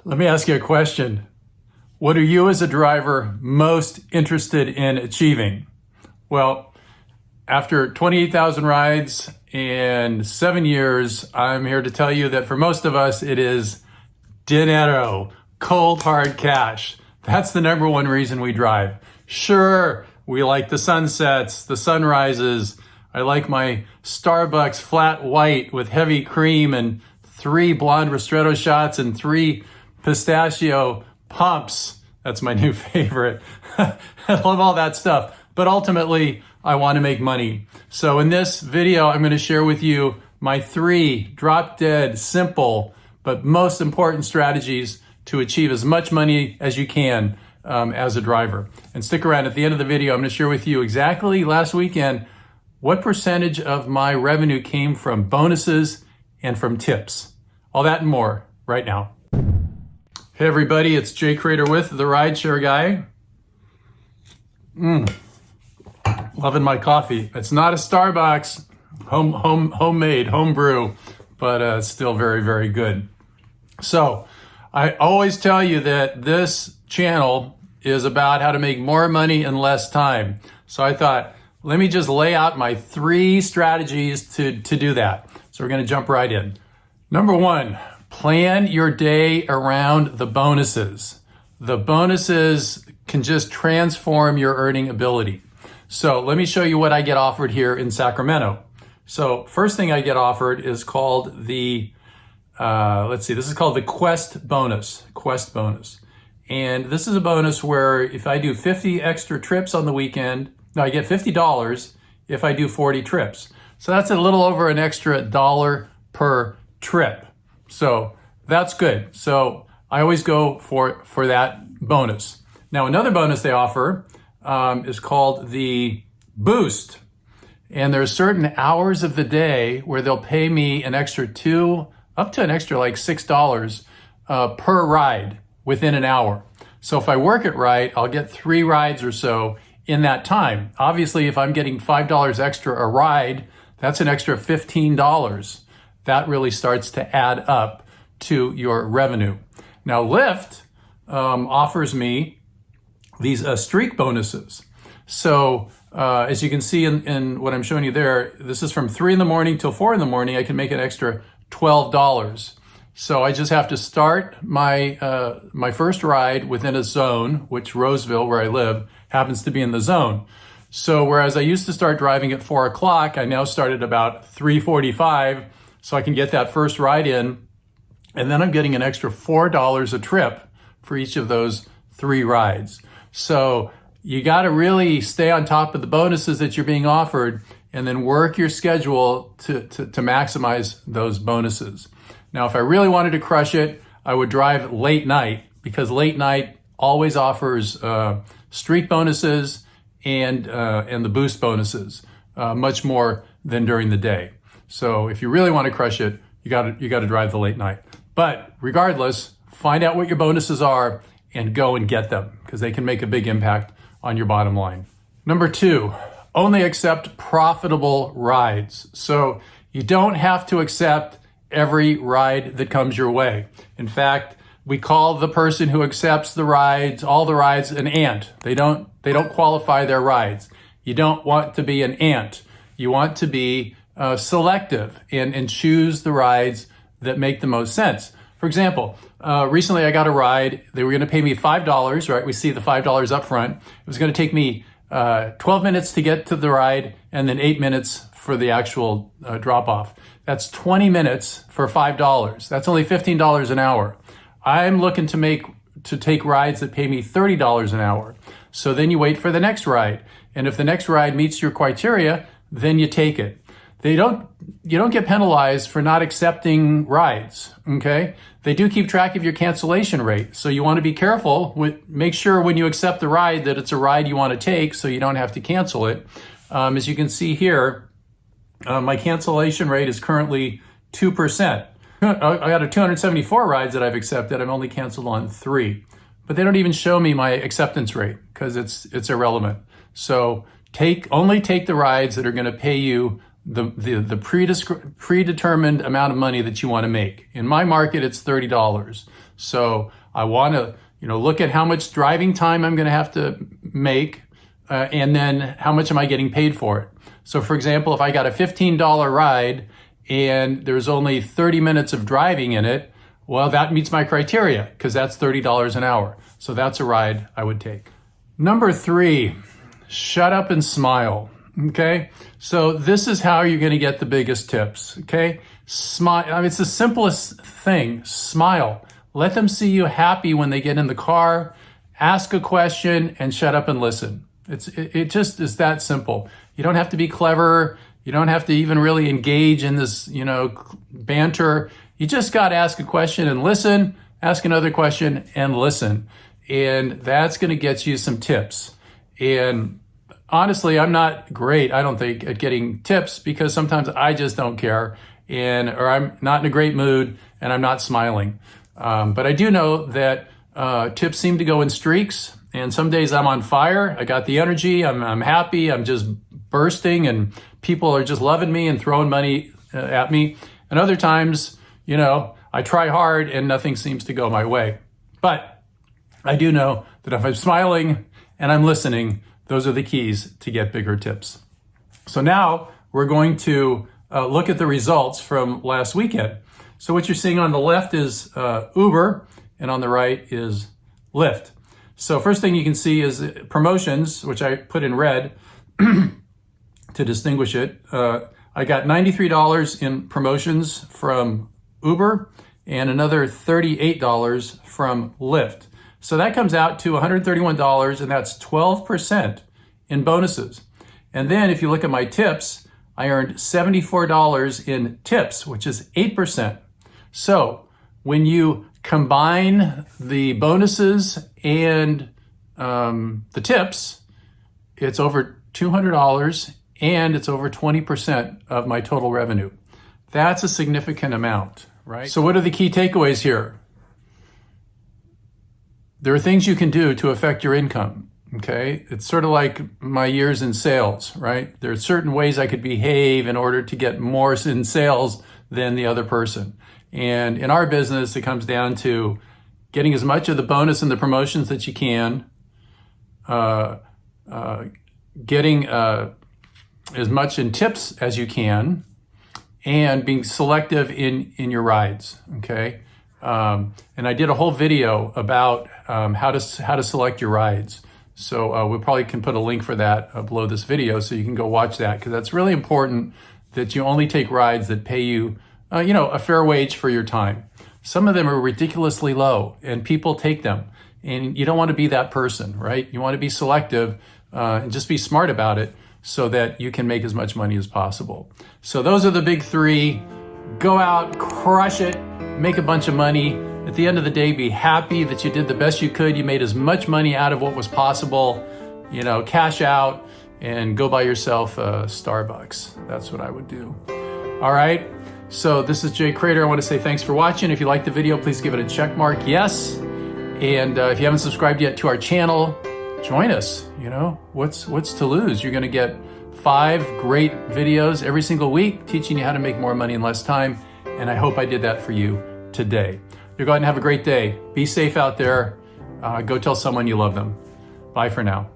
Let me ask you a question. What are you as a driver most interested in achieving? Well, after 28,000 rides and 7 years, I'm here to tell you that for most of us, it is dinero, cold hard cash. That's the number one reason we drive. Sure, we like the sunsets, the sunrises. I like my Starbucks flat white with heavy cream and 3 blonde ristretto shots and 3 pistachio pumps. That's my new favorite. I love all that stuff. But ultimately, I want to make money. So in this video, I'm going to share with you my 3 drop-dead, simple, but most important strategies to achieve as much money as you can as a driver. And stick around. At the end of the video, I'm going to share with you exactly last weekend what percentage of my revenue came from bonuses and from tips. All that and more right now. Hey everybody, it's Jay Crater with the RideShare Guy. Loving my coffee. It's not a Starbucks, homemade, home brew, but it's still very, very good. So I always tell you that this channel is about how to make more money in less time. So I thought, let me just lay out my 3 strategies to do that. So we're going to jump right in. Number 1, plan your day around the bonuses. The bonuses can just transform your earning ability. So let me show you what I get offered here in Sacramento. So first thing I get offered is called the, this is called the Quest bonus. And this is a bonus where if I do 50 extra trips on the weekend, I get $50 if I do 40 trips. So that's a little over an extra $1 per trip. So that's good. So I always go for that bonus. Now another bonus they offer is called the Boost. And there's certain hours of the day where they'll pay me an extra up to an extra like $6 per ride within an hour. So if I work it right, I'll get 3 rides or so in that time. Obviously, if I'm getting $5 extra a ride, that's an extra $15. That really starts to add up to your revenue. Now, Lyft offers me these streak bonuses. So as you can see in what I'm showing you there, this is from 3 in the morning till 4 in the morning. I can make an extra $12. So I just have to start my my first ride within a zone, which Roseville, where I live, happens to be in the zone. So whereas I used to start driving at 4 o'clock, I now start at about 3:45, so I can get that first ride in, and then I'm getting an extra $4 a trip for each of those 3 rides. So you got to really stay on top of the bonuses that you're being offered, and then work your schedule to maximize those bonuses. Now, if I really wanted to crush it, I would drive late night, because late night always offers streak bonuses and the boost bonuses much more than during the day. So if you really want to crush it, you got to drive the late night. But regardless, find out what your bonuses are and go and get them, because they can make a big impact on your bottom line. Number 2, only accept profitable rides. So you don't have to accept every ride that comes your way. In fact, we call the person who accepts the rides, all the rides, an ant. They don't qualify their rides. You don't want to be an ant. You want to be selective and choose the rides that make the most sense. For example, recently I got a ride. They were going to pay me $5, right? We see the $5 up front. It was going to take me 12 minutes to get to the ride and then 8 minutes for the actual drop off. That's 20 minutes for $5. That's only $15 an hour. I'm looking to take rides that pay me $30 an hour. So then you wait for the next ride. And if the next ride meets your criteria, then you take it. You don't get penalized for not accepting rides, okay? They do keep track of your cancellation rate. So you want to be careful. Make sure when you accept the ride that it's a ride you want to take so you don't have to cancel it. As you can see here, my cancellation rate is currently 2%. I got 274 rides that I've accepted. I've only canceled on 3. But they don't even show me my acceptance rate because it's irrelevant. So only take the rides that are going to pay you the predetermined amount of money that you want to make. In my market, it's $30. So I want to, look at how much driving time I'm going to have to make, and then how much am I getting paid for it. So for example, if I got a $15 ride and there's only 30 minutes of driving in it, well, that meets my criteria because that's $30 an hour. So that's a ride I would take. Number 3, shut up and smile. Okay. So this is how you're going to get the biggest tips. Okay. Smile. I mean, it's the simplest thing. Smile. Let them see you happy when they get in the car. Ask a question and shut up and listen. It just is that simple. You don't have to be clever. You don't have to even really engage in this, banter. You just got to ask a question and listen, ask another question and listen. And that's going to get you some tips. And honestly, I'm not great, I don't think, at getting tips because sometimes I just don't care or I'm not in a great mood and I'm not smiling. But I do know that tips seem to go in streaks. And some days I'm on fire. I got the energy. I'm happy. I'm just bursting and people are just loving me and throwing money at me. And other times, I try hard and nothing seems to go my way. But I do know that if I'm smiling and I'm listening, those are the keys to get bigger tips. So now we're going to look at the results from last weekend. So what you're seeing on the left is Uber and on the right is Lyft. So first thing you can see is promotions, which I put in red to distinguish it. I got $93 in promotions from Uber and another $38 from Lyft. So that comes out to $131, and that's 12% in bonuses. And then if you look at my tips, I earned $74 in tips, which is 8%. So when you combine the bonuses and the tips, it's over $200 and it's over 20% of my total revenue. That's a significant amount, right? So what are the key takeaways here? There are things you can do to affect your income, okay? It's sort of like my years in sales, right? There are certain ways I could behave in order to get more in sales than the other person. And in our business, it comes down to getting as much of the bonus and the promotions that you can, getting as much in tips as you can, and being selective in your rides, okay? And I did a whole video about how to select your rides. So we probably can put a link for that below this video so you can go watch that, because that's really important that you only take rides that pay you, a fair wage for your time. Some of them are ridiculously low and people take them, and you don't want to be that person, right? You want to be selective and just be smart about it so that you can make as much money as possible. So those are the big 3. Go out, crush it, make a bunch of money. At the end of the day, be happy that you did the best you could. You made as much money out of what was possible. Cash out and go buy yourself a Starbucks. That's what I would do. All right. So this is Jay Crater. I want to say thanks for watching. If you liked the video, please give it a check mark. Yes. And if you haven't subscribed yet to our channel, join us. What's to lose? You're going to get 5 great videos every single week teaching you how to make more money in less time. And I hope I did that for you today. You go ahead and have a great day. Be safe out there. Go tell someone you love them. Bye for now.